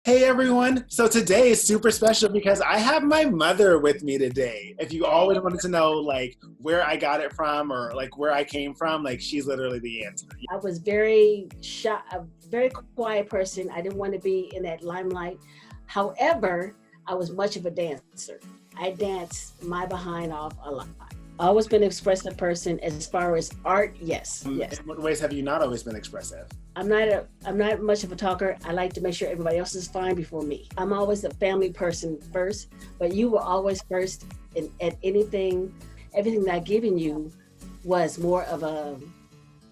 Hey everyone! So today is super special because I have my mother with me today. If you always wanted to know like where I got it from or like where I came from, like she's literally the answer. I was very shy, a very quiet person. I didn't want to be in that limelight. However, I was much of a dancer. I danced my behind off a lot. Always been an expressive person. As far as art, yes. In what ways have you not always been expressive? I'm not much of a talker. I like to make sure everybody else is fine before me. I'm always a family person first, but you were always first at anything. Everything that I've given you was more of a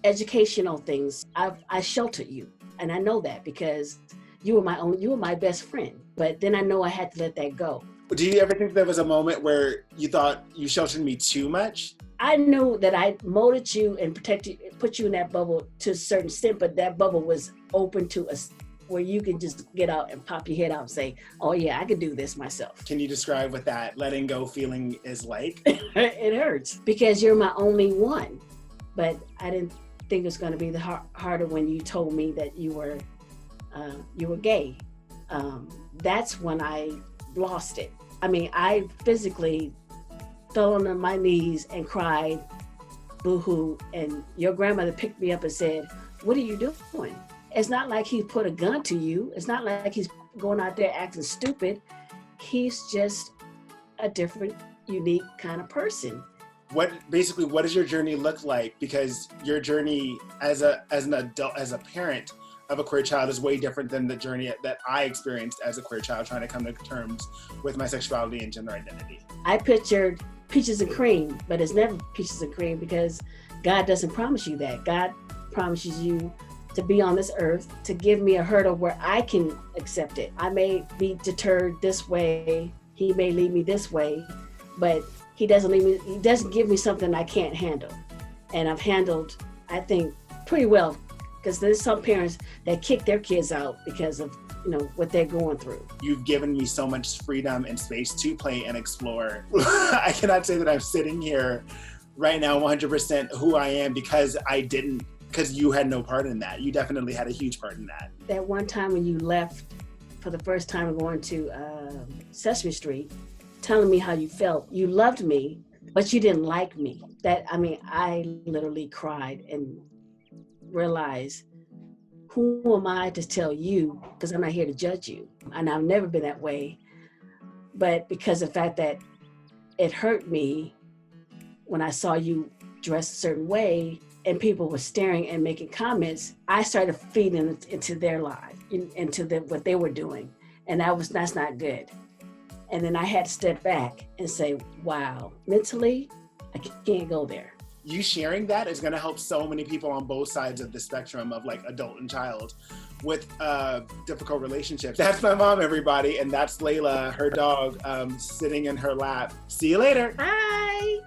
educational things. I sheltered you, and I know that because you were my best friend. But then I know I had to let that go. Do you ever think there was a moment where you thought you sheltered me too much? I knew that I molded you and protected, put you in that bubble to a certain extent, but that bubble was open to us where you can just get out and pop your head out and say, oh yeah, I can do this myself. Can you describe what that letting go feeling is like? It hurts because you're my only one, but I didn't think it was going to be harder when you told me that you were gay. That's when I lost it. I mean, I physically fell on my knees and cried, boo-hoo, and your grandmother picked me up and said, what are you doing? It's not like he put a gun to you. It's not like he's going out there acting stupid. He's just a different, unique kind of person. What does your journey look like? Because your journey as an adult, as a parent of a queer child is way different than the journey that I experienced as a queer child trying to come to terms with my sexuality and gender identity. I pictured peaches and cream, but it's never peaches and cream because God doesn't promise you that. God promises you to be on this earth, to give me a hurdle where I can accept it. I may be deterred this way, he may lead me this way, but he doesn't give me something I can't handle. And I've handled, I think, pretty well, because there's some parents that kick their kids out because of what they're going through. You've given me so much freedom and space to play and explore. I cannot say that I'm sitting here right now 100% who I am because you had no part in that. You definitely had a huge part in that. That one time when you left for the first time going to Sesame Street, telling me how you felt. You loved me, but you didn't like me. I literally cried and realized, who am I to tell you? Because I'm not here to judge you. And I've never been that way. But because of the fact that it hurt me when I saw you dressed a certain way and people were staring and making comments, I started feeding into their lives, into what they were doing. And that's not good. And then I had to step back and say, wow, mentally, I can't go there. You sharing that is going to help so many people on both sides of the spectrum of like adult and child with difficult relationships. That's my mom, everybody. And that's Layla, her dog, sitting in her lap. See you later. Bye.